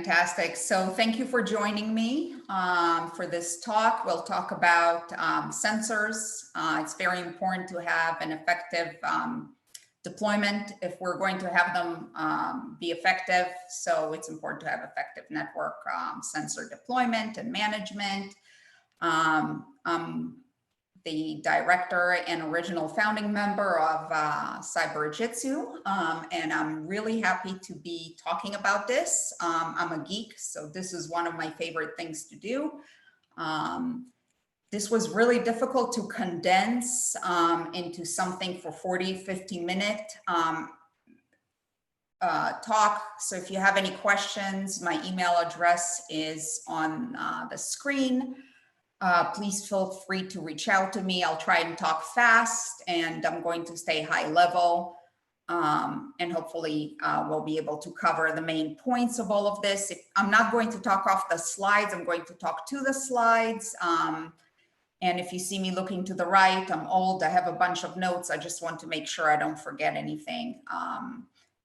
Fantastic. So thank you for joining me for this talk. We'll talk about sensors. It's very important to have an effective deployment if we're going to have them be effective. So it's important to have effective network sensor deployment and management. The director and original founding member of Cyberjutsu, and I'm really happy to be talking about this. I'm a geek, so this is one of my favorite things to do. This was really difficult to condense into something for 40-50 minute talk. So if you have any questions, my email address is on the screen. Please feel free to reach out to me. I'll try and talk fast, and I'm going to stay high level. And hopefully we'll be able to cover the main points of all of this. I'm not going to talk off the slides. I'm going to talk to the slides. And if you see me looking to the right, I'm old. I have a bunch of notes. I just want to make sure I don't forget anything.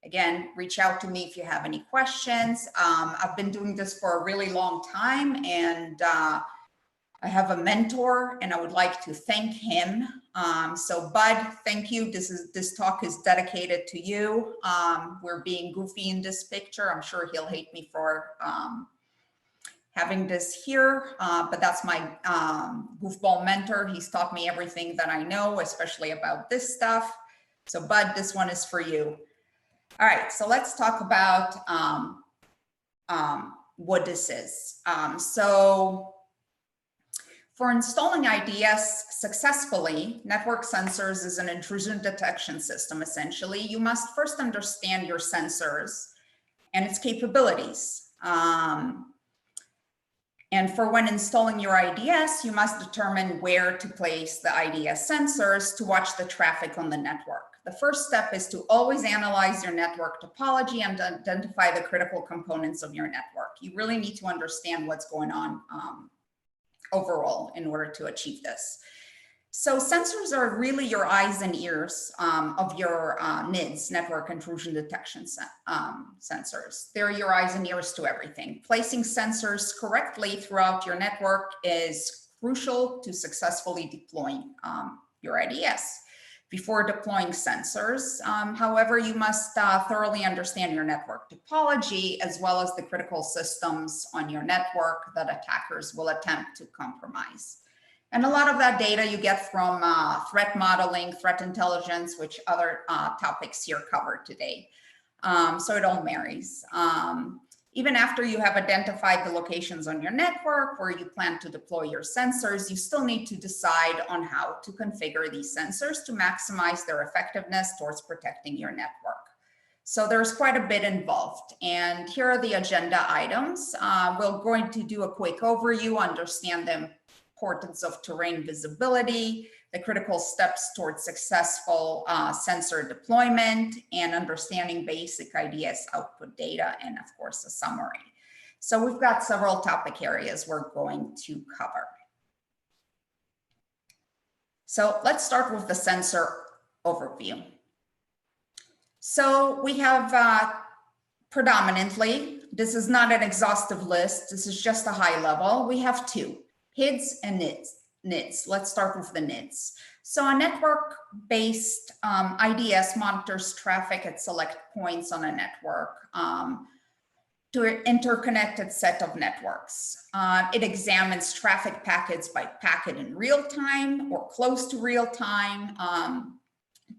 Again, reach out to me if you have any questions. I've been doing this for a really long time, and I have a mentor, and I would like to thank him. So Bud, thank you. This talk is dedicated to you. We're being goofy in this picture. I'm sure he'll hate me for having this here, but that's my goofball mentor. He's taught me everything that I know, especially about this stuff. So Bud, this one is for you. All right, so let's talk about what this is. For installing IDS successfully, network sensors is an intrusion detection system. Essentially, you must first understand your sensors and its capabilities. And for when installing your IDS, you must determine where to place the IDS sensors to watch the traffic on the network. The first step is to always analyze your network topology and identify the critical components of your network. You really need to understand what's going on overall in order to achieve this. So sensors are really your eyes and ears of your NIDS, network intrusion detection sensors. They're your eyes and ears to everything. Placing sensors correctly throughout your network is crucial to successfully deploying your IDS. Before deploying sensors, however, you must thoroughly understand your network topology as well as the critical systems on your network that attackers will attempt to compromise. And a lot of that data you get from threat modeling, threat intelligence, which other topics here covered today. So it all marries. Even after you have identified the locations on your network where you plan to deploy your sensors, you still need to decide on how to configure these sensors to maximize their effectiveness towards protecting your network. So there's quite a bit involved. And here are the agenda items. We're going to do a quick overview, understand the importance of terrain visibility, the critical steps towards successful sensor deployment, and understanding basic IDS output data, and of course, a summary. So we've got several topic areas we're going to cover. So let's start with the sensor overview. So we have predominantly, this is not an exhaustive list, this is just a high level. We have two, HIDS and NIDS. Let's start with the NIDS. So a network-based IDS monitors traffic at select points on a network to an interconnected set of networks. It examines traffic packets by packet in real time or close to real time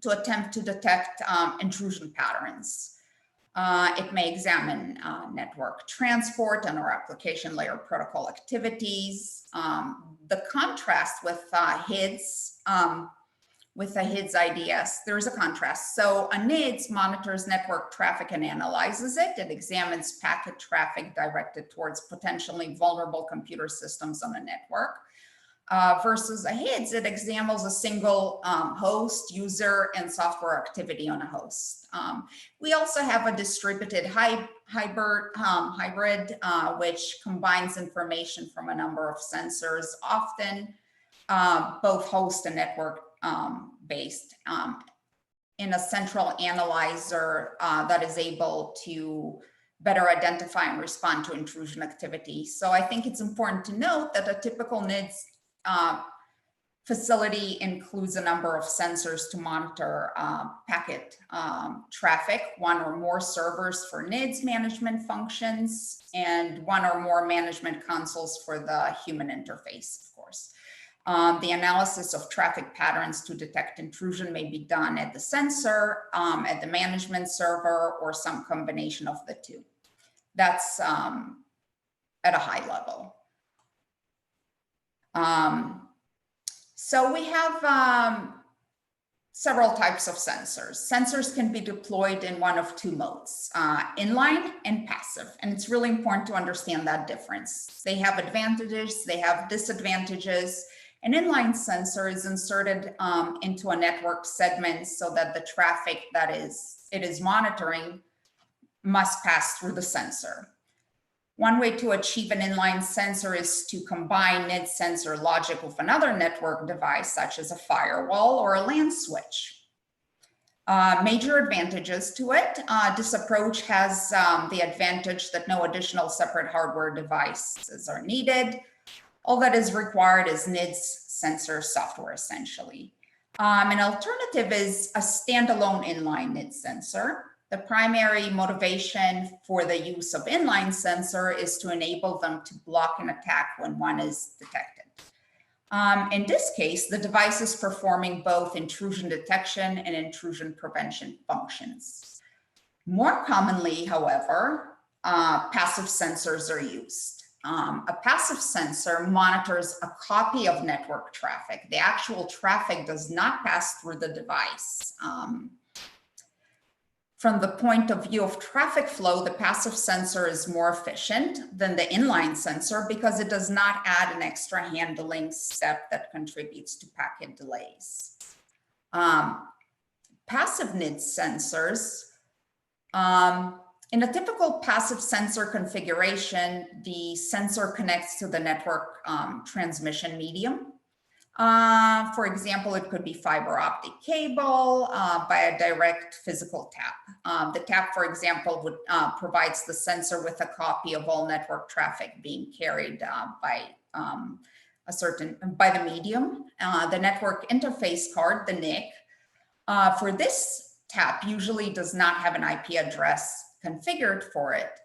to attempt to detect intrusion patterns. It may examine network transport and or application layer protocol activities. The contrast with HIDS, with a HIDS IDS, there's a contrast. So a NIDS monitors network traffic and analyzes it. It examines packet traffic directed towards potentially vulnerable computer systems on a network. Versus a HIDS, it examines a single host, user, and software activity on a host. We also have a distributed hybrid, which combines information from a number of sensors, often both host and network based, in a central analyzer that is able to better identify and respond to intrusion activity. So I think it's important to note that a typical NIDS facility includes a number of sensors to monitor packet traffic, one or more servers for NIDS management functions, and one or more management consoles for the human interface, of course. The analysis of traffic patterns to detect intrusion may be done at the sensor, at the management server, or some combination of the two. That's at a high level. So we have several types of sensors. Sensors can be deployed in one of two modes, inline and passive. And it's really important to understand that difference. They have advantages, they have disadvantages. An inline sensor is inserted into a network segment so that the traffic that it is monitoring must pass through the sensor. One way to achieve an inline sensor is to combine NID sensor logic with another network device, such as a firewall or a LAN switch. Major advantages to it. This approach has the advantage that no additional separate hardware devices are needed. All that is required is NIDS sensor software, essentially. An alternative is a standalone inline NID sensor. The primary motivation for the use of inline sensor is to enable them to block an attack when one is detected. In this case, the device is performing both intrusion detection and intrusion prevention functions. More commonly, however, passive sensors are used. A passive sensor monitors a copy of network traffic. The actual traffic does not pass through the device. From the point of view of traffic flow, the passive sensor is more efficient than the inline sensor because it does not add an extra handling step that contributes to packet delays. Passive NID sensors, in a typical passive sensor configuration, the sensor connects to the network transmission medium. For example, it could be fiber optic cable by a direct physical tap. The tap, for example, would provides the sensor with a copy of all network traffic being carried by the medium. The network interface card, the NIC, for this tap usually does not have an IP address configured for it.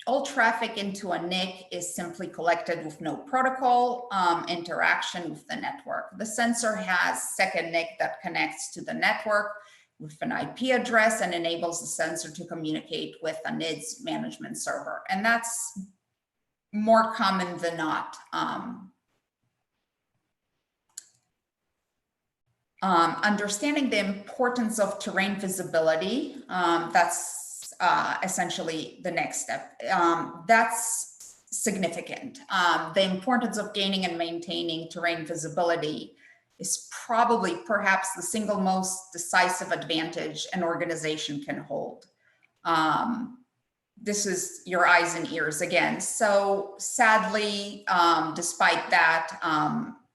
All traffic into a NIC is simply collected with no protocol interaction with the network. The sensor has second NIC that connects to the network with an IP address and enables the sensor to communicate with a NIDS management server. And that's more common than not. Understanding the importance of terrain visibility, that's essentially the next step. That's significant. The importance of gaining and maintaining terrain visibility is probably perhaps the single most decisive advantage an organization can hold. This is your eyes and ears again. So sadly, despite that,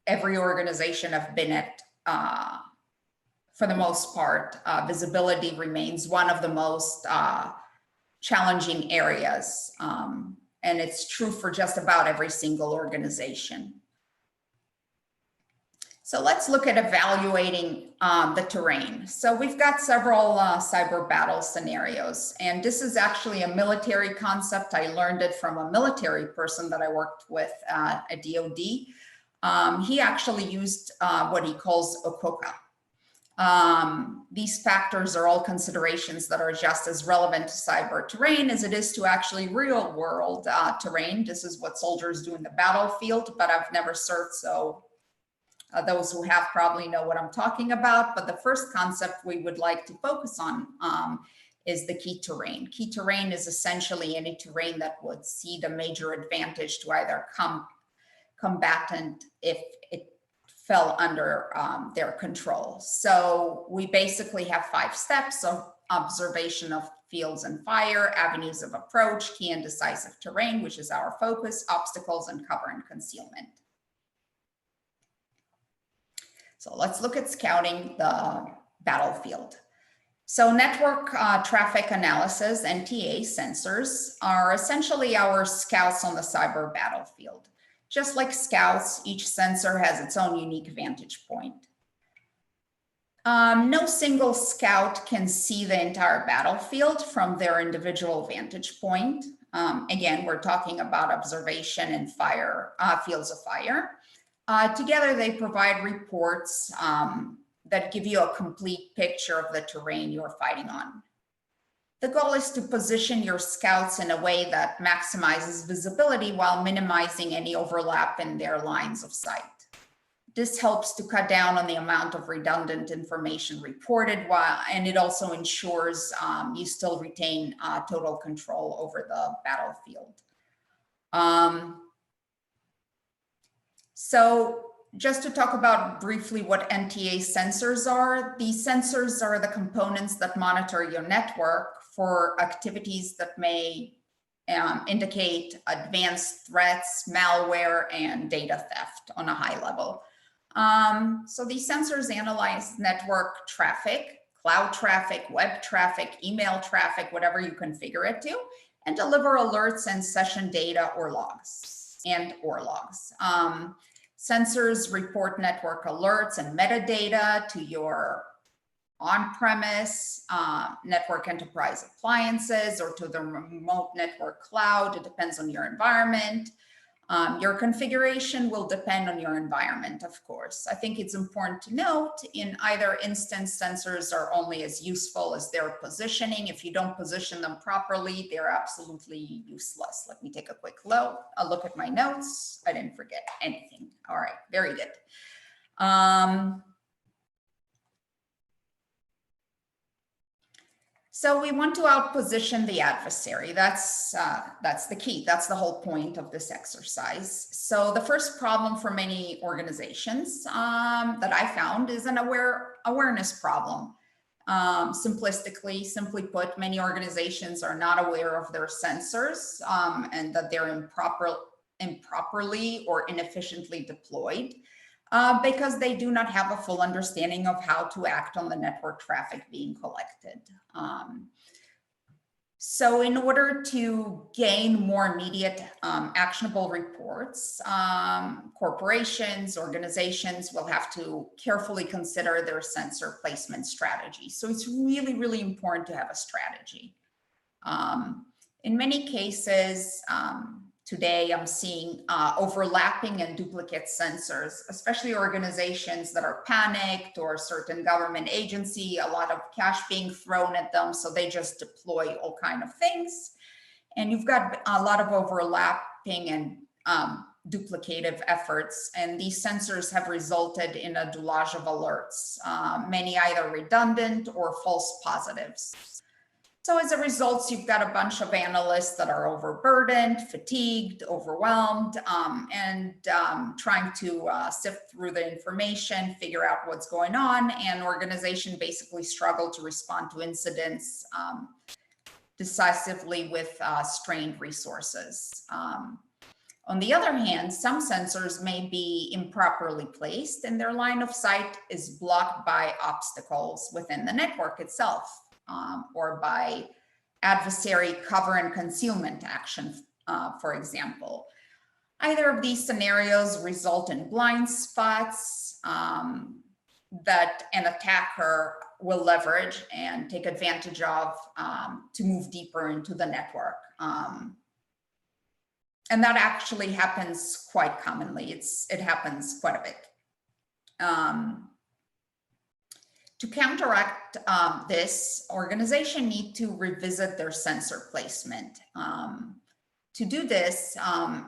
every organization I've been at, for the most part, visibility remains one of the most challenging areas. And it's true for just about every single organization. So let's look at evaluating the terrain. So we've got several cyber battle scenarios, and this is actually a military concept. I learned it from a military person that I worked with at DoD. He actually used what he calls OKOKA. These factors are all considerations that are just as relevant to cyber terrain as it is to actually real world terrain. This is what soldiers do in the battlefield, but I've never served, so those who have probably know what I'm talking about. But the first concept we would like to focus on is the key terrain. Key terrain is essentially any terrain that would see the major advantage to either combatant if it fell under their control. So we basically have 5 steps of observation of fields and fire, avenues of approach, key and decisive terrain, which is our focus, obstacles, and cover and concealment. So let's look at scouting the battlefield. So network traffic analysis, NTA sensors, are essentially our scouts on the cyber battlefield. Just like scouts, each sensor has its own unique vantage point. No single scout can see the entire battlefield from their individual vantage point. Again, we're talking about observation and fire, fields of fire. Together, they provide reports that give you a complete picture of the terrain you're fighting on. The goal is to position your scouts in a way that maximizes visibility while minimizing any overlap in their lines of sight. This helps to cut down on the amount of redundant information reported, and it also ensures you still retain total control over the battlefield. So just to talk about briefly what NTA sensors are, these sensors are the components that monitor your network for activities that may indicate advanced threats, malware, and data theft on a high level. So these sensors analyze network traffic, cloud traffic, web traffic, email traffic, whatever you configure it to, and deliver alerts and session data or logs. Sensors report network alerts and metadata to your on-premise network enterprise appliances or to the remote network cloud. It depends on your environment. Your configuration will depend on your environment, of course. I think it's important to note in either instance, sensors are only as useful as their positioning. If you don't position them properly, they're absolutely useless. Let me take a quick look at my notes. I didn't forget anything. All right, very good. So we want to outposition the adversary. That's the key. That's the whole point of this exercise. So the first problem for many organizations that I found is an awareness problem. Simply put, many organizations are not aware of their sensors and that they're improperly or inefficiently deployed. Because they do not have a full understanding of how to act on the network traffic being collected. So in order to gain more immediate actionable reports, corporations, organizations will have to carefully consider their sensor placement strategy. So it's really, really important to have a strategy. In many cases, today, I'm seeing overlapping and duplicate sensors, especially organizations that are panicked or certain government agency, a lot of cash being thrown at them. So they just deploy all kinds of things. And you've got a lot of overlapping and duplicative efforts. And these sensors have resulted in a deluge of alerts, many either redundant or false positives. So as a result, you've got a bunch of analysts that are overburdened, fatigued, overwhelmed, and trying to sift through the information, figure out what's going on, and organizations basically struggle to respond to incidents decisively with strained resources. On the other hand, some sensors may be improperly placed and their line of sight is blocked by obstacles within the network itself. Or by adversary cover and concealment action, for example. Either of these scenarios result in blind spots that an attacker will leverage and take advantage of to move deeper into the network. And that actually happens quite commonly. It happens quite a bit. To counteract this, organizations need to revisit their sensor placement. To do this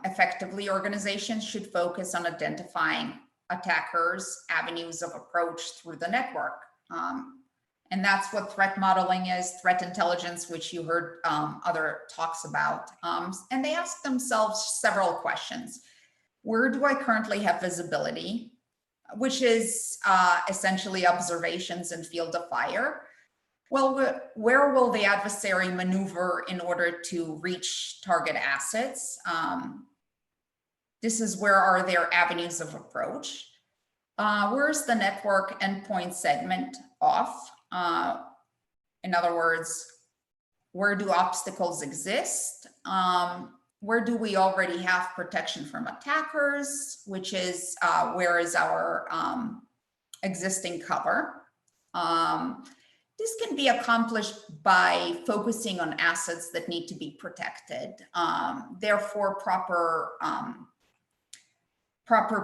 effectively, organizations should focus on identifying attackers' avenues of approach through the network. And that's what threat modeling is, threat intelligence, which you heard other talks about. And they ask themselves several questions. Where do I currently have visibility? Which is essentially observations in field of fire. Well, where will the adversary maneuver in order to reach target assets? This is where are their avenues of approach. Where's the network endpoint segment off? In other words, where do obstacles exist? Where do we already have protection from attackers, which is where is our existing cover? This can be accomplished by focusing on assets that need to be protected. Therefore, proper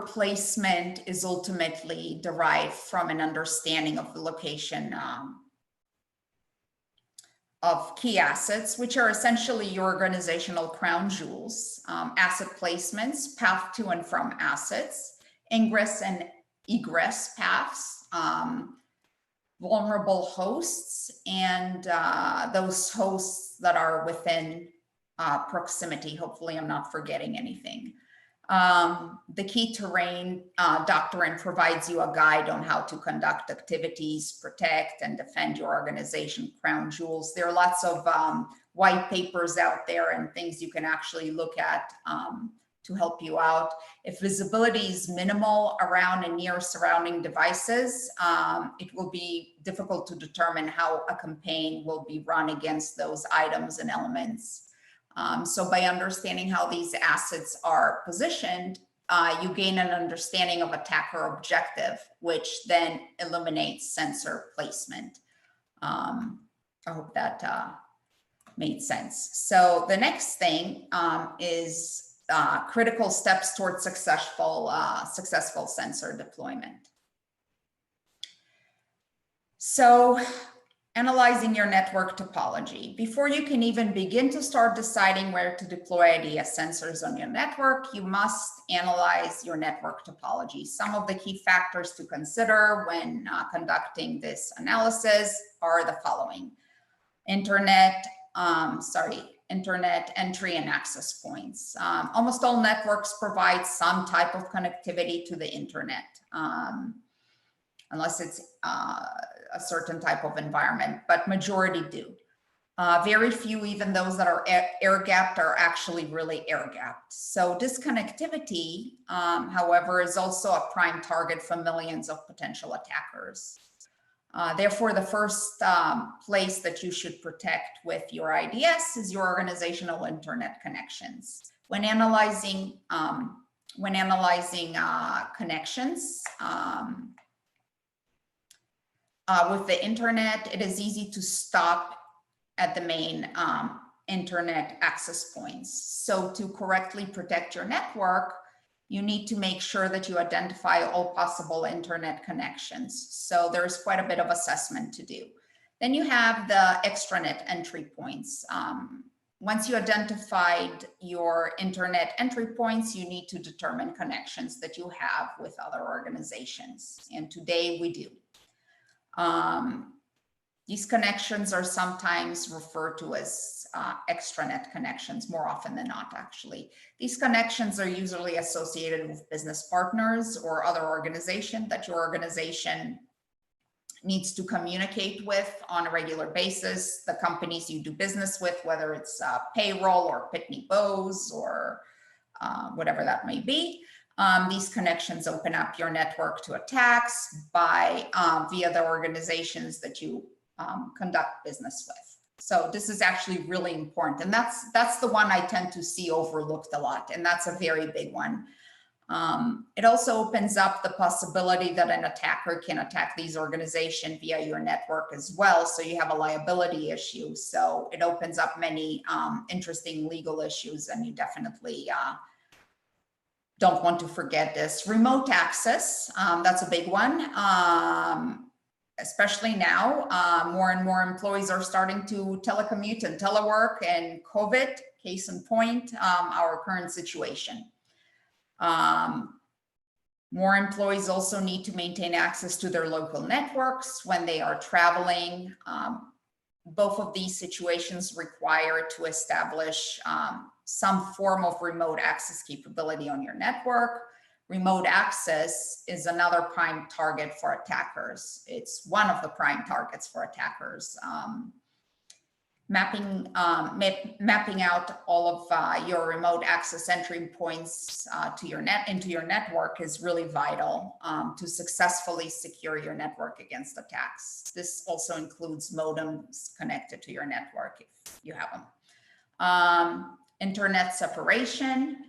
placement is ultimately derived from an understanding of the location of key assets, which are essentially your organizational crown jewels, asset placements, path to and from assets, ingress and egress paths, vulnerable hosts, and those hosts that are within proximity. Hopefully I'm not forgetting anything. The key terrain doctrine provides you a guide on how to conduct activities, protect and defend your organization crown jewels. There are lots of white papers out there and things you can actually look at to help you out. If visibility is minimal around and near surrounding devices, it will be difficult to determine how a campaign will be run against those items and elements. So by understanding how these assets are positioned, you gain an understanding of attacker objective, which then eliminates sensor placement. I hope that made sense. So the next thing is critical steps towards successful sensor deployment. So analyzing your network topology. Before you can even begin to start deciding where to deploy IDS sensors on your network, you must analyze your network topology. Some of the key factors to consider when conducting this analysis are the following. Internet entry and access points. Almost all networks provide some type of connectivity to the internet, unless it's a certain type of environment, but majority do. Very few, even those that are air-gapped, are actually really air-gapped. So disconnectivity, however, is also a prime target for millions of potential attackers. Therefore, the first place that you should protect with your IDS is your organizational internet connections. When analyzing connections, with the internet, it is easy to stop at the main internet access points. So to correctly protect your network, you need to make sure that you identify all possible internet connections. So there's quite a bit of assessment to do. Then you have the extranet entry points. Once you identified your internet entry points, you need to determine connections that you have with other organizations. And today we do. These connections are sometimes referred to as extranet connections, more often than not, actually. These connections are usually associated with business partners or other organization that your organization needs to communicate with on a regular basis. The companies you do business with, whether it's payroll or Pitney Bowes or whatever that may be. These connections open up your network to attacks via the organizations that you conduct business with. So this is actually really important. And that's the one I tend to see overlooked a lot. And that's a very big one. It also opens up the possibility that an attacker can attack these organizations via your network as well. So you have a liability issue. So it opens up many interesting legal issues, and you definitely don't want to forget this. Remote access, that's a big one. Especially now, more and more employees are starting to telecommute and telework, and COVID, case in point, our current situation. More employees also need to maintain access to their local networks when they are traveling. Both of these situations require to establish some form of remote access capability on your network. Remote access is another prime target for attackers. It's one of the prime targets for attackers. Mapping out all of your remote access entry points into your network is really vital to successfully secure your network against attacks. This also includes modems connected to your network if you have them. Internet separation,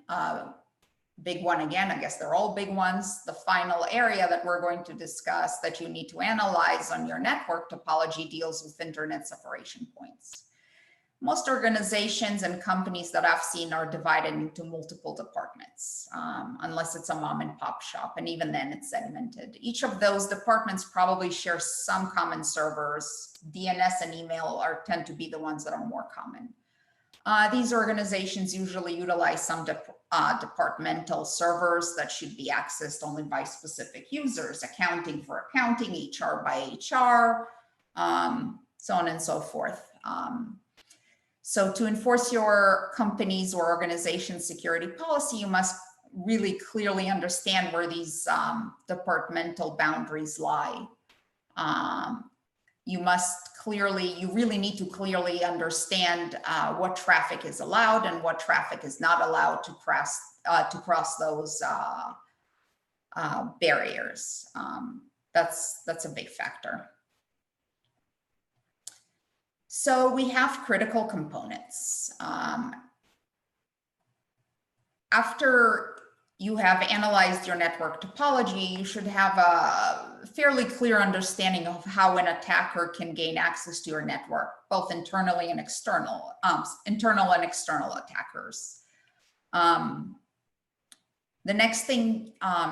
big one again. I guess they're all big ones. The final area that we're going to discuss that you need to analyze on your network topology deals with internet separation points. Most organizations and companies that I've seen are divided into multiple departments, unless it's a mom and pop shop, and even then it's segmented. Each of those departments probably shares some common servers. DNS and email tend to be the ones that are more common. These organizations usually utilize some departmental servers that should be accessed only by specific users, accounting for accounting, HR by HR, so on and so forth. So to enforce your company's or organization's security policy, you must really clearly understand where these departmental boundaries lie. You really need to clearly understand what traffic is allowed and what traffic is not allowed to cross those barriers. That's a big factor. So we have critical components. After you have analyzed your network topology, you should have a fairly clear understanding of how an attacker can gain access to your network, both internally and external, internal and external attackers. The next thing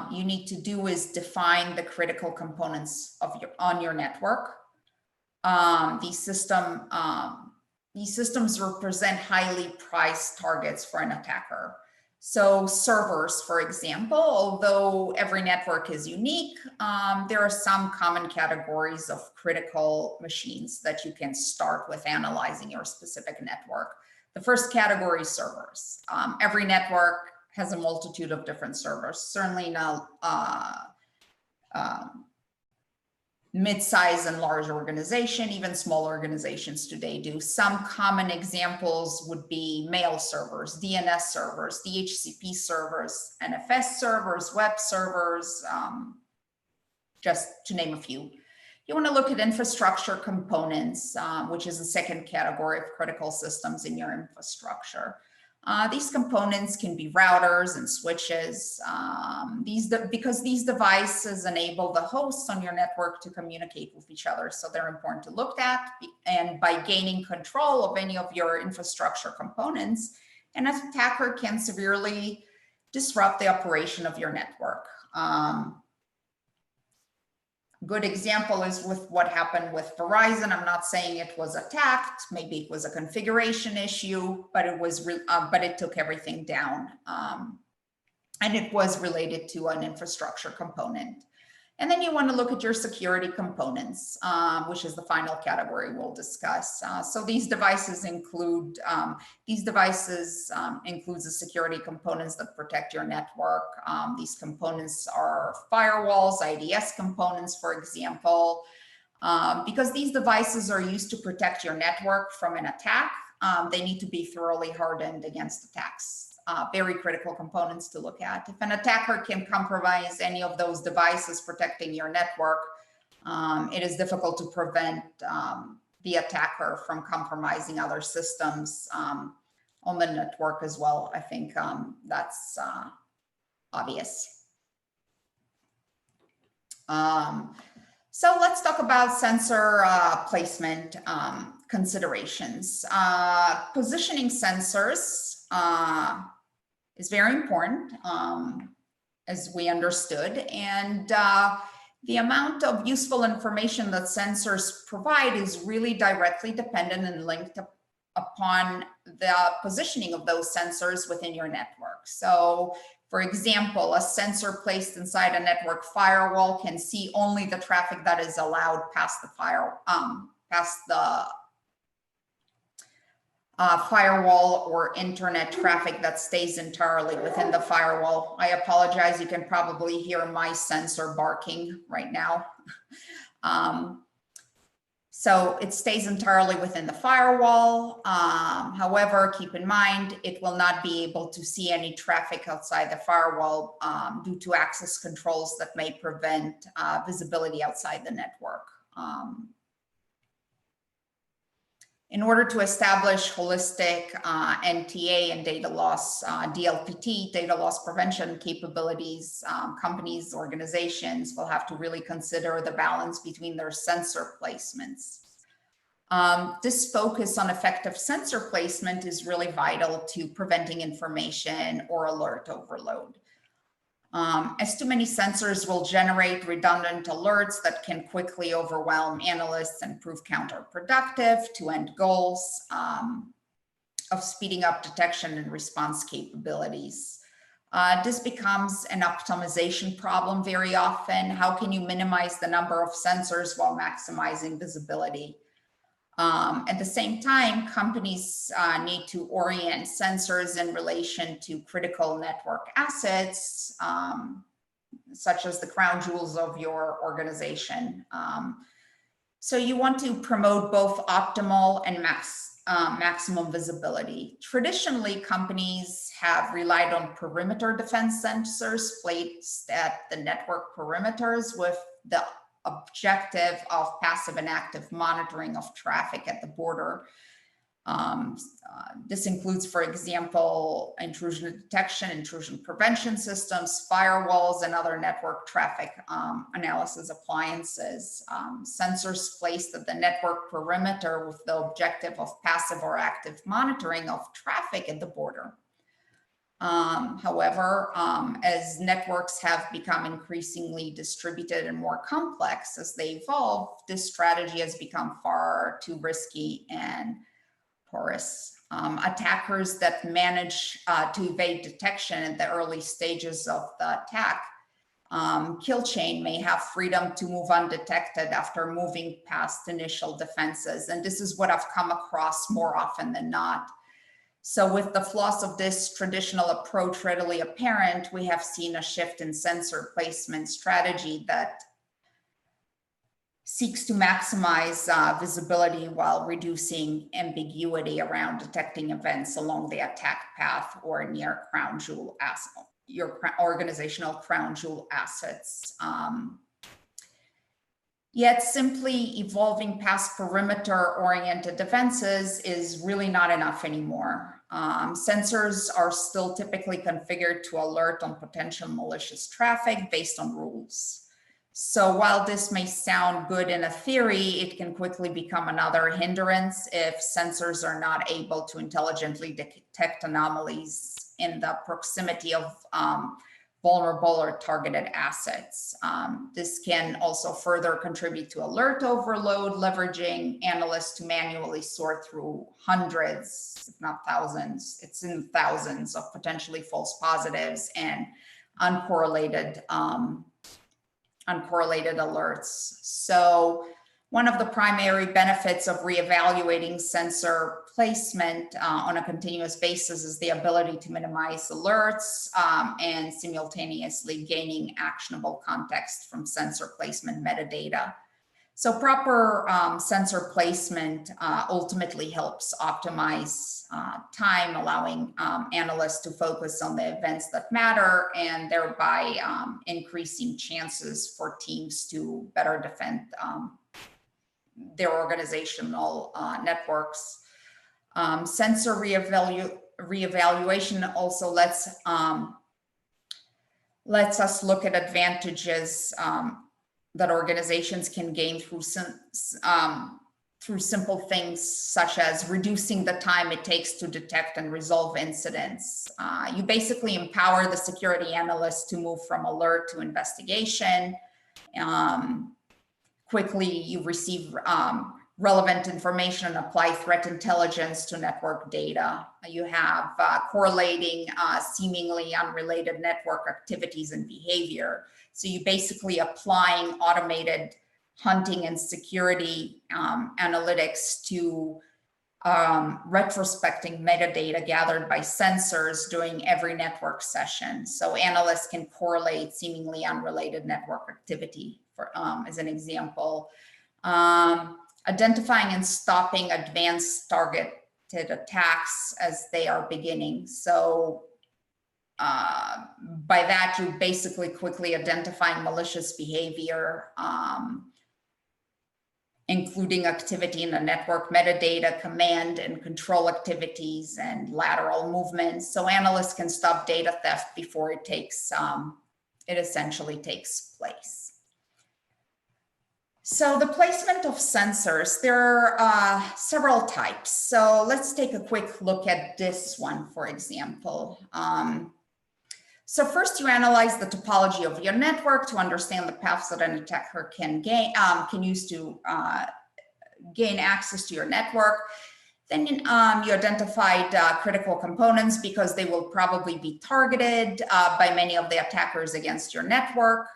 you need to do is define the critical components on your network. These systems represent highly priced targets for an attacker. So servers, for example, although every network is unique, there are some common categories of critical machines that you can start with analyzing your specific network. The first category is servers. Every network has a multitude of different servers. Certainly now, mid-size and large organization, even small organizations today do. Some common examples would be mail servers, DNS servers, DHCP servers, NFS servers, web servers, just to name a few. You want to look at infrastructure components, which is the second category of critical systems in your infrastructure. These components can be routers and switches, because these devices enable the hosts on your network to communicate with each other. So they're important to look at, and by gaining control of any of your infrastructure components, an attacker can severely disrupt the operation of your network. Good example is with what happened with Verizon. I'm not saying it was attacked. Maybe it was a configuration issue, but it took everything down, and it was related to an infrastructure component. And then you want to look at your security components, which is the final category we'll discuss. So these devices include the security components that protect your network. These components are firewalls, IDS components, for example. Because these devices are used to protect your network from an attack, they need to be thoroughly hardened against attacks. Very critical components to look at. If an attacker can compromise any of those devices protecting your network, it is difficult to prevent the attacker from compromising other systems on the network as well. I think that's obvious. So let's talk about sensor placement considerations. Positioning sensors is very important, as we understood, and the amount of useful information that sensors provide is really directly dependent and linked upon the positioning of those sensors within your network. So, for example, a sensor placed inside a network firewall can see only the traffic that is allowed past the firewall, or internet traffic that stays entirely within the firewall. I apologize, you can probably hear my sensor barking right now. So it stays entirely within the firewall. However, keep in mind, it will not be able to see any traffic outside the firewall due to access controls that may prevent visibility outside the network. In order to establish holistic NTA and data loss, DLPT, data loss prevention capabilities, companies, organizations will have to really consider the balance between their sensor placements. This focus on effective sensor placement is really vital to preventing information or alert overload. As too many sensors will generate redundant alerts that can quickly overwhelm analysts and prove counterproductive to end goals of speeding up detection and response capabilities. This becomes an optimization problem very often. How can you minimize the number of sensors while maximizing visibility? At the same time, companies need to orient sensors in relation to critical network assets, such as the crown jewels of your organization. So you want to promote both optimal and maximum visibility. Traditionally, companies have relied on perimeter defense sensors placed at the network perimeters with the objective of passive and active monitoring of traffic at the border. This includes, for example, intrusion detection, intrusion prevention systems, firewalls, and other network traffic analysis appliances. Sensors placed at the network perimeter with the objective of passive or active monitoring of traffic at the border. However, as networks have become increasingly distributed and more complex as they evolve, this strategy has become far too risky and porous. Attackers that manage to evade detection at the early stages of the attack kill chain may have freedom to move undetected after moving past initial defenses. And this is what I've come across more often than not. So with the flaws of this traditional approach readily apparent, we have seen a shift in sensor placement strategy that seeks to maximize visibility while reducing ambiguity around detecting events along the attack path or near crown jewel asset, your organizational crown jewel assets. Yet simply evolving past perimeter-oriented defenses is really not enough anymore. Sensors are still typically configured to alert on potential malicious traffic based on rules. So while this may sound good in a theory, it can quickly become another hindrance if sensors are not able to intelligently detect anomalies in the proximity of vulnerable or targeted assets. This can also further contribute to alert overload, leveraging analysts to manually sort through hundreds, if not thousands, it's in thousands of potentially false positives and uncorrelated alerts. So one of the primary benefits of reevaluating sensor placement on a continuous basis is the ability to minimize alerts and simultaneously gaining actionable context from sensor placement metadata. So proper sensor placement ultimately helps optimize time, allowing analysts to focus on the events that matter and thereby increasing chances for teams to better defend their organizational networks. Sensor reevaluation also lets us look at advantages that organizations can gain through simple things such as reducing the time it takes to detect and resolve incidents. You basically empower the security analyst to move from alert to investigation. Quickly, you receive relevant information and apply threat intelligence to network data. You have correlating seemingly unrelated network activities and behavior. So you basically applying automated hunting and security analytics to retrospecting metadata gathered by sensors during every network session. So analysts can correlate seemingly unrelated network activity, for, as an example. identifying and stopping advanced targeted attacks as they are beginning. So by that, you basically quickly identifying malicious behavior, including activity in the network, metadata, command and control activities, and lateral movements. So analysts can stop data theft before it essentially takes place. So the placement of sensors, there are several types. So let's take a quick look at this one, for example. So first, you analyze the topology of your network to understand the paths that an attacker can use to gain access to your network. Then you identified critical components because they will probably be targeted by many of the attackers against your network.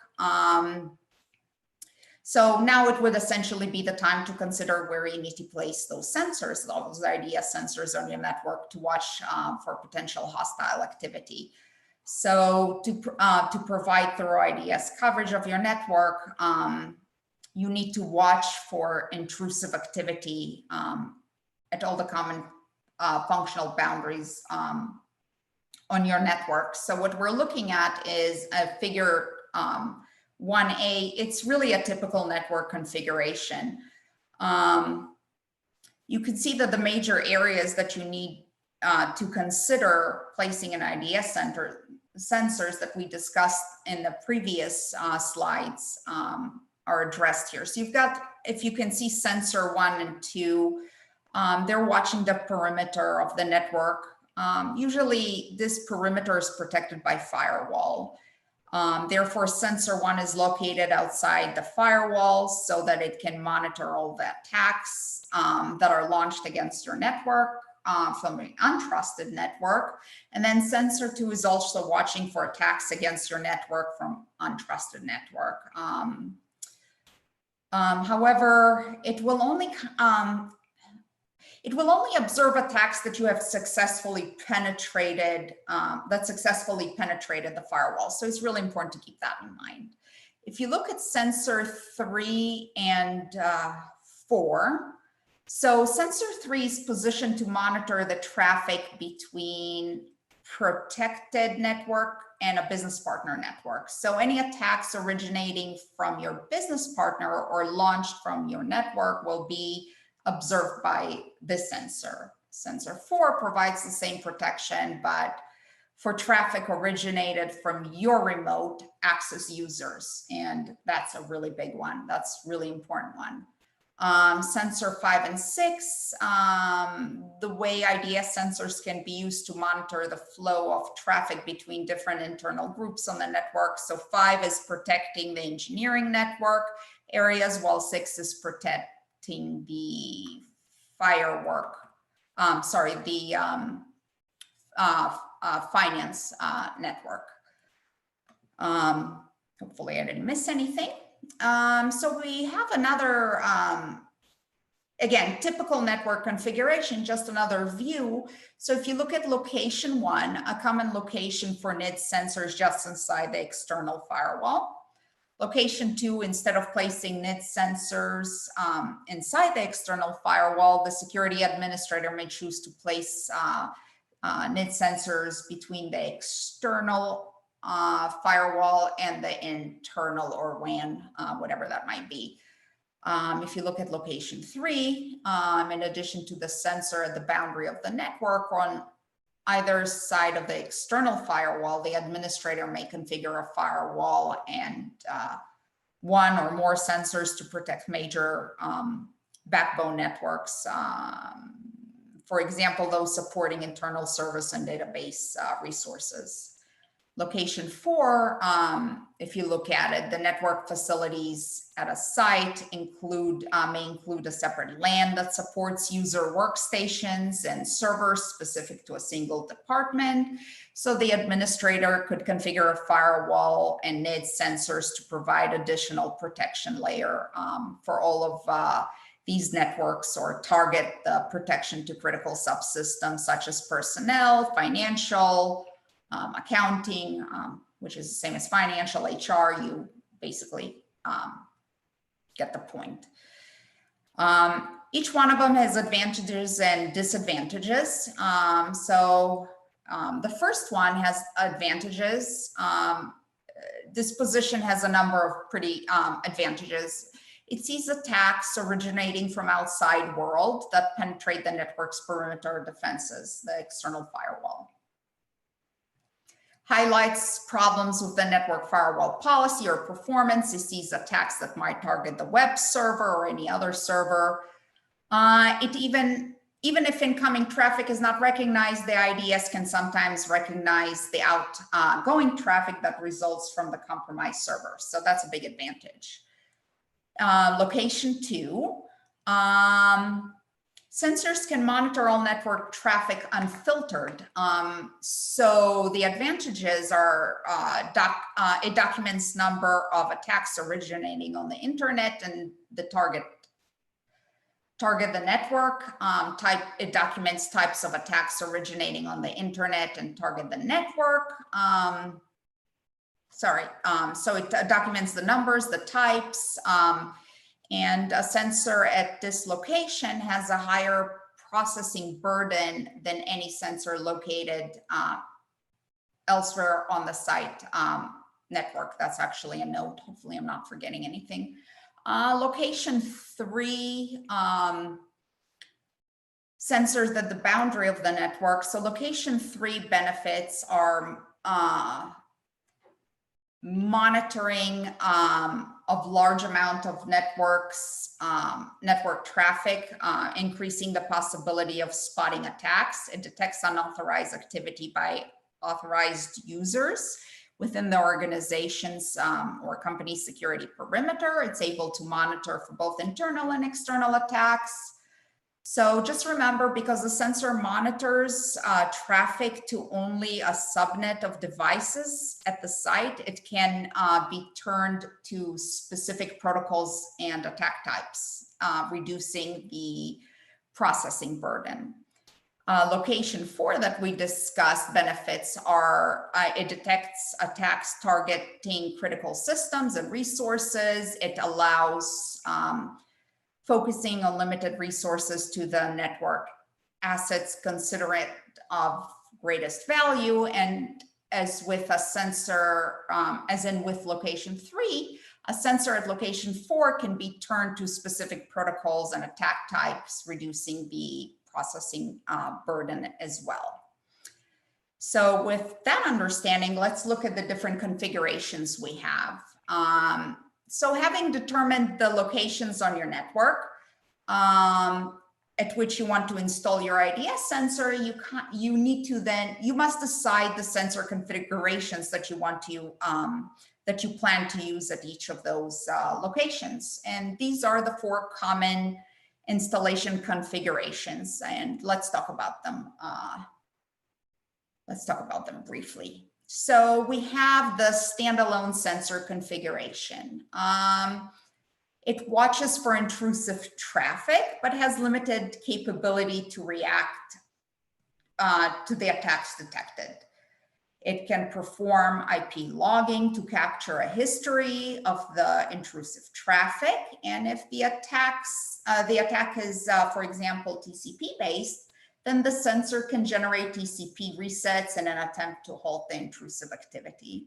So now it would essentially be the time to consider where you need to place those sensors, those IDS sensors on your network, to watch for potential hostile activity. So to provide thorough IDS coverage of your network, you need to watch for intrusive activity at all the common functional boundaries on your network. So what we're looking at is a figure 1A. It's really a typical network configuration. You can see that the major areas that you need to consider placing an IDS sensors that we discussed in the previous slides are addressed here. So you've got, if you can see, sensor 1 and 2, they're watching the perimeter of the network. Usually this perimeter is protected by firewall. Therefore, sensor 1 is located outside the firewall so that it can monitor all the attacks that are launched against your network from an untrusted network. And then sensor 2 is also watching for attacks against your network from untrusted network. However, it will only observe attacks that you have successfully penetrated, the firewall. So it's really important to keep that in mind. If you look at sensor 3 and 4, so sensor 3 is positioned to monitor the traffic between protected network and a business partner network. So any attacks originating from your business partner or launched from your network will be observed by this sensor. Sensor 4 provides the same protection, but for traffic originated from your remote access users. And that's a really big one. That's a really important one. Sensor 5 and 6, the way IDS sensors can be used to monitor the flow of traffic between different internal groups on the network. So 5 is protecting the engineering network areas, while 6 is protecting the finance network. Hopefully I didn't miss anything. So we have another, again, typical network configuration, just another view. So if you look at location 1, a common location for NIDS sensors just inside the external firewall. Location 2, instead of placing NIDS sensors inside the external firewall, the security administrator may choose to place NIDS sensors between the external firewall and the internal, or WAN, whatever that might be. If you look at location 3, in addition to the sensor at the boundary of the network on either side of the external firewall, the administrator may configure a firewall and one or more sensors to protect major backbone networks. For example, those supporting internal service and database resources. Location 4, if you look at it, the network facilities at a site may include a separate LAN that supports user workstations and servers specific to a single department. So the administrator could configure a firewall and NIDS sensors to provide additional protection layer for all of these networks, or target the protection to critical subsystems such as personnel, financial, accounting, which is the same as financial, HR. You basically get the point. Each one of them has advantages and disadvantages. The first one has advantages. This position has a number of pretty advantages. It sees attacks originating from outside world that penetrate the network's perimeter defenses, the external firewall. Highlights problems with the network firewall policy or performance. It sees attacks that might target the web server or any other server. Even if incoming traffic is not recognized, the IDS can sometimes recognize the outgoing traffic that results from the compromised server. So that's a big advantage. Location 2. Sensors can monitor all network traffic unfiltered. So the advantages are it documents number of attacks originating on the internet and the target the network. It documents types of attacks originating on the internet and target the network. So it documents the numbers, the types, and a sensor at this location has a higher processing burden than any sensor located elsewhere on the site network. That's actually a note. Hopefully I'm not forgetting anything. Location 3, sensors at the boundary of the network. So location 3 benefits are monitoring of large amount of network traffic, increasing the possibility of spotting attacks. It detects unauthorized activity by authorized users within the organization's or company's security perimeter. It's able to monitor for both internal and external attacks. So just remember, because the sensor monitors traffic to only a subnet of devices at the site, it can be turned to specific protocols and attack types, reducing the processing burden. Location 4 that we discussed benefits are it detects attacks targeting critical systems and resources. It allows focusing on limited resources to the network assets considerate of greatest value. And as with a sensor, as in with location 3, a sensor at location 4 can be turned to specific protocols and attack types, reducing the processing burden as well. So with that understanding, let's look at the different configurations we have. So having determined the locations on your network at which you want to install your IDS sensor, you must decide the sensor configurations that you want to that you plan to use at each of those locations. And these are the 4 common installation configurations, and let's talk about them. Let's talk about them briefly. So we have the standalone sensor configuration. It watches for intrusive traffic, but has limited capability to react to the attacks detected. It can perform IP logging to capture a history of the intrusive traffic. And if the attack is, for example, TCP based, then the sensor can generate TCP resets in an attempt to halt the intrusive activity.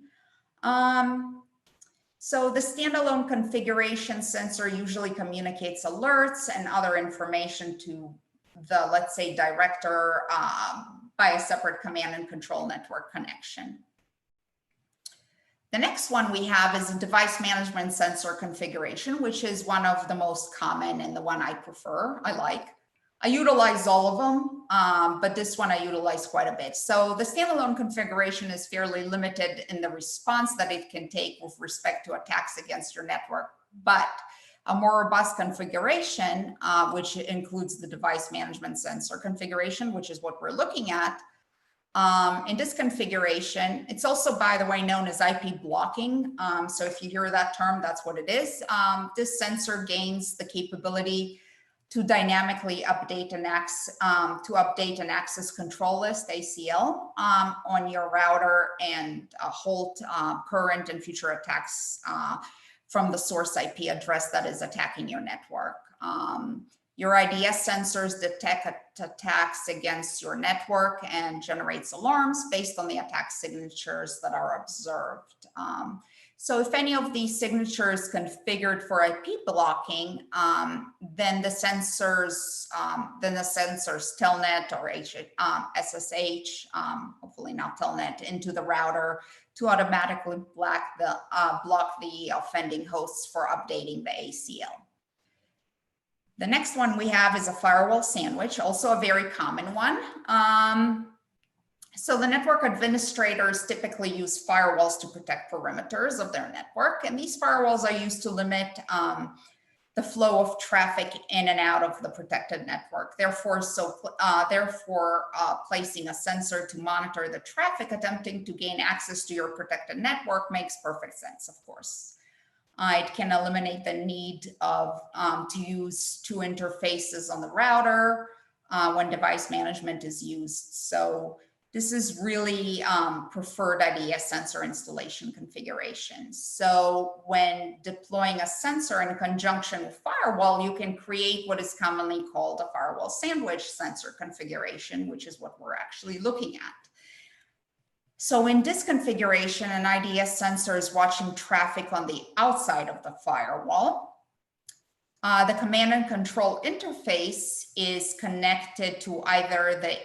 So the standalone configuration sensor usually communicates alerts and other information to the, let's say, director by a separate command and control network connection. The next one we have is a device management sensor configuration, which is one of the most common and the one I prefer, I like. I utilize all of them, but this one I utilize quite a bit. So the standalone configuration is fairly limited in the response that it can take with respect to attacks against your network. But a more robust configuration, which includes the device management sensor configuration, which is what we're looking at. In this configuration, it's also, by the way, known as IP blocking. So if you hear that term, that's what it is. This sensor gains the capability to dynamically update an access control list, ACL, on your router and halt current and future attacks from the source IP address that is attacking your network. Your IDS sensors detect attacks against your network and generates alarms based on the attack signatures that are observed. So if any of these signatures configured for IP blocking, then the sensors telnet or SSH, hopefully not telnet, into the router to automatically block the offending hosts for updating the ACL. The next one we have is a firewall sandwich, also a very common one. So the network administrators typically use firewalls to protect perimeters of their network, and these firewalls are used to limit the flow of traffic in and out of the protected network. Therefore, placing a sensor to monitor the traffic attempting to gain access to your protected network makes perfect sense, of course. It can eliminate the need of to use two interfaces on the router when device management is used. So this is really preferred IDS sensor installation configuration. So when deploying a sensor in conjunction with firewall, you can create what is commonly called a firewall sandwich sensor configuration, which is what we're actually looking at. So in this configuration, an IDS sensor is watching traffic on the outside of the firewall. The command and control interface is connected to either the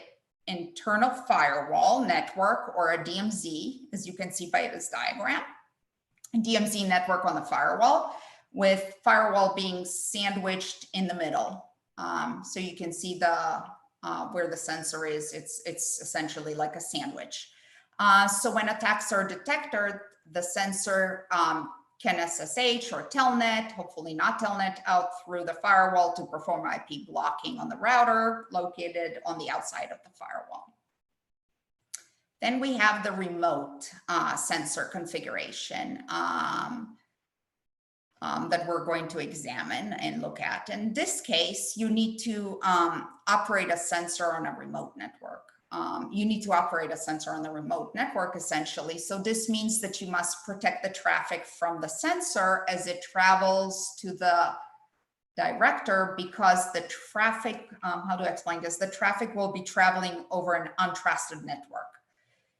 internal firewall network or a DMZ, as you can see by this diagram. A DMZ network on the firewall, with firewall being sandwiched in the middle. So you can see where the sensor is. It's essentially like a sandwich. So when attacks are detected, the sensor can SSH or telnet, hopefully not telnet, out through the firewall to perform IP blocking on the router located on the outside of the firewall. Then we have the remote sensor configuration that we're going to examine and look at. In this case, you need to operate a sensor on a remote network. You need to operate a sensor on the remote network, essentially. So this means that you must protect the traffic from the sensor as it travels to the director, because the traffic, how to explain this? The traffic will be traveling over an untrusted network.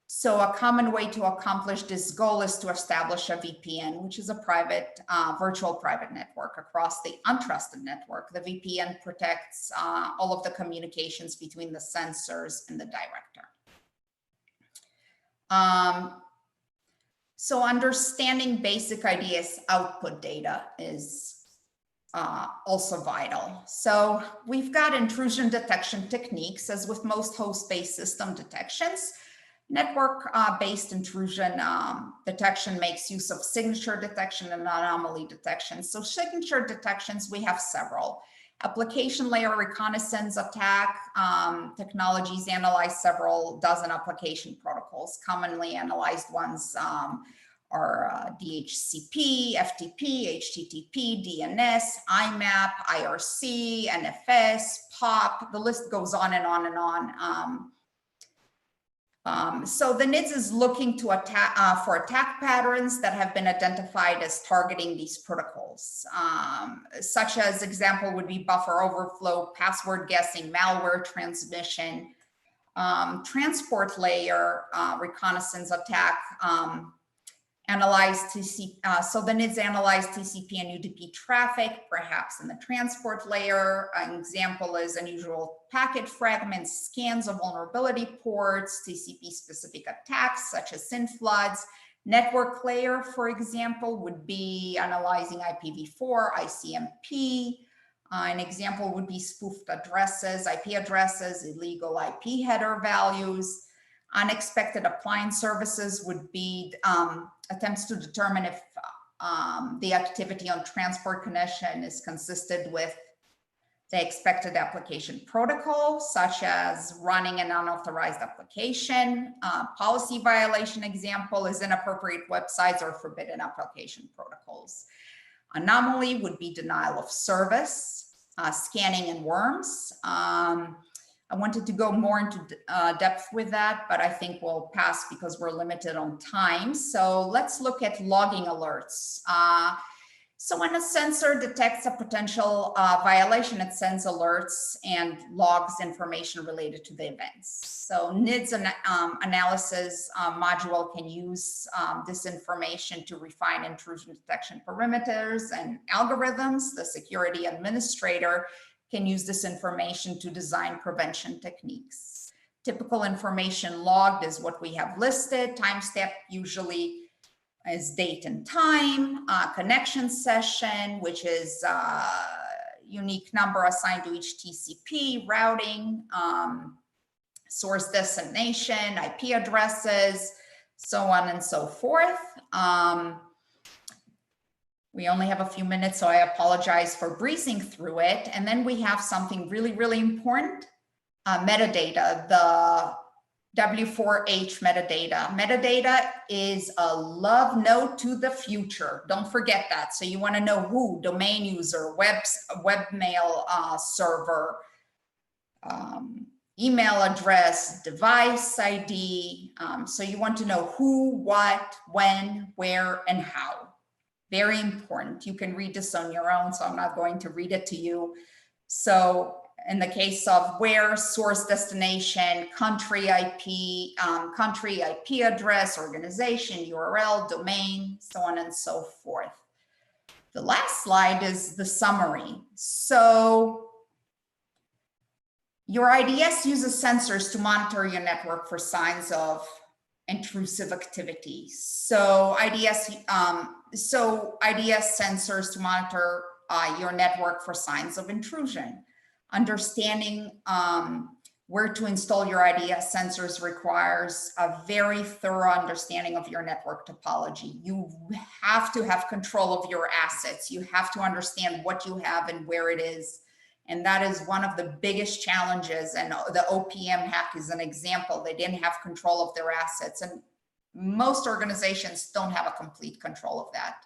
So a common way to accomplish this goal is to establish a VPN, which is a private, virtual private network across the untrusted network. The VPN protects all of the communications between the sensors and the director. So understanding basic IDS output data is also vital. So we've got intrusion detection techniques, as with most host-based system detections. Network-based intrusion detection makes use of signature detection and anomaly detection. So signature detections, we have several. Application layer reconnaissance attack technologies analyze several dozen application protocols. Commonly analyzed ones are DHCP, FTP, HTTP, DNS, IMAP, IRC, NFS, POP. The list goes on and on and on. So the NIDS is looking to for attack patterns that have been identified as targeting these protocols, such as example would be buffer overflow, password guessing, malware transmission, transport layer reconnaissance attack, analyze TCP. So the NIDS analyze TCP and UDP traffic, perhaps in the transport layer. An example is unusual packet fragments, scans of vulnerability ports, TCP specific attacks such as SYN floods. Network layer, for example, would be analyzing IPv4, ICMP. An example would be spoofed addresses, IP addresses, illegal IP header values. Unexpected appliance services would be attempts to determine if the activity on transport connection is consistent with the expected application protocol, such as running an unauthorized application. Policy violation example is inappropriate websites or forbidden application protocols. Anomaly would be denial of service, scanning and worms. I wanted to go more into depth with that, but I think we'll pass because we're limited on time. So let's look at logging alerts. So when a sensor detects a potential violation, it sends alerts and logs information related to the events. So NIDS analysis module can use this information to refine intrusion detection perimeters and algorithms. The security administrator can use this information to design prevention techniques. Typical information logged is what we have listed. Timestamp usually is date and time, connection session, which is unique number assigned to each TCP, routing, source destination, IP addresses, so on and so forth. We only have a few minutes, so I apologize for breezing through it. And then we have something really, really important, metadata, the W4H metadata. Metadata is a love node to the future. Don't forget that. So you want to know who, domain user, webmail server, email address, device ID. So you want to know who, what, when, where, and how. Very important. You can read this on your own, so I'm not going to read it to you. So in the case of where, source destination, country IP address, organization, URL, domain, so on and so forth. The last slide is the summary. So your IDS uses sensors to monitor your network for signs of intrusive activity. So IDS sensors to monitor your network for signs of intrusion. Understanding where to install your IDS sensors requires a very thorough understanding of your network topology. You have to have control of your assets. You have to understand what you have and where it is. And that is one of the biggest challenges. And the OPM hack is an example. They didn't have control of their assets. And most organizations don't have a complete control of that.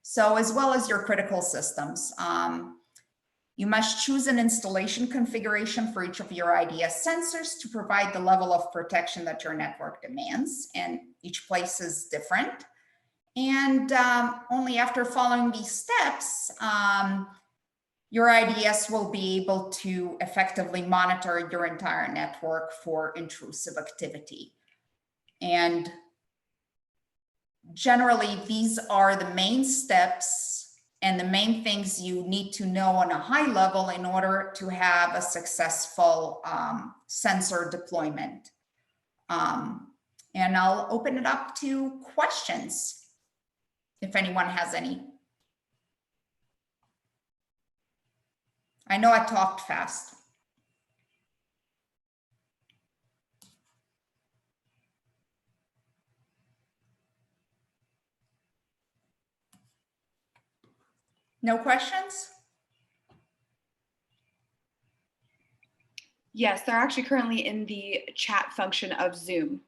So as well as your critical systems. You must choose an installation configuration for each of your IDS sensors to provide the level of protection that your network demands, and each place is different. And only after following these steps, your IDS will be able to effectively monitor your entire network for intrusive activity. And generally, these are the main steps and the main things you need to know on a high level in order to have a successful sensor deployment. And I'll open it up to questions if anyone has any. I know I talked fast. No questions? Yes, they're actually currently in the chat function of Zoom.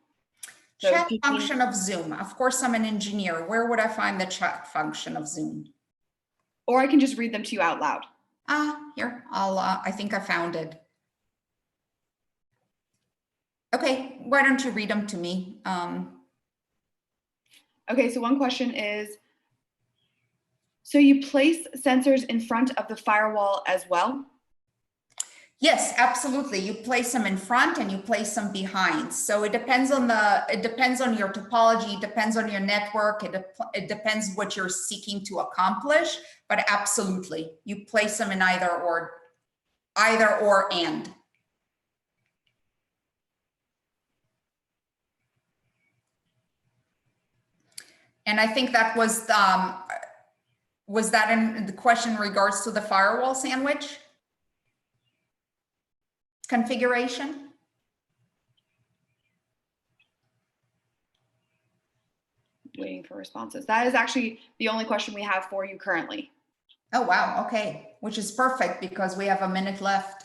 So chat function of Zoom. Of course, I'm an engineer. Where would I find the chat function of Zoom? Or I can just read them to you out loud. Here, I think I found it. Okay, why don't you read them to me? Okay, so one question is, so you place sensors in front of the firewall as well? Yes, absolutely. You place them in front and you place them behind. So it depends on your topology, it depends on your network, it depends what you're seeking to accomplish, but absolutely, you place them in either or and. And I think that was that in the question in regards to the firewall sandwich configuration? Waiting for responses. That is actually the only question we have for you currently. Oh, wow. Okay. Which is perfect because we have a minute left.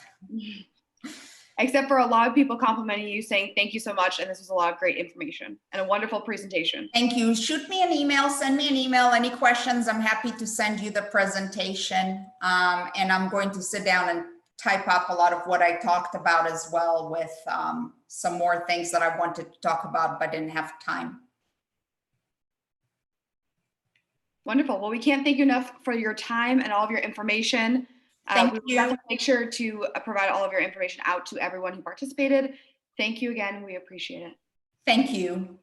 Except for a lot of people complimenting you, saying thank you so much. And this was a lot of great information and a wonderful presentation. Thank you. Shoot me an email, send me an email. Any questions? I'm happy to send you the presentation. And I'm going to sit down and type up a lot of what I talked about as well with some more things that I wanted to talk about, but didn't have time. Wonderful. Well, we can't thank you enough for your time and all of your information. Thank We will you. definitely make sure to provide all of your information out to everyone who participated. Thank you again. We appreciate it. Thank you.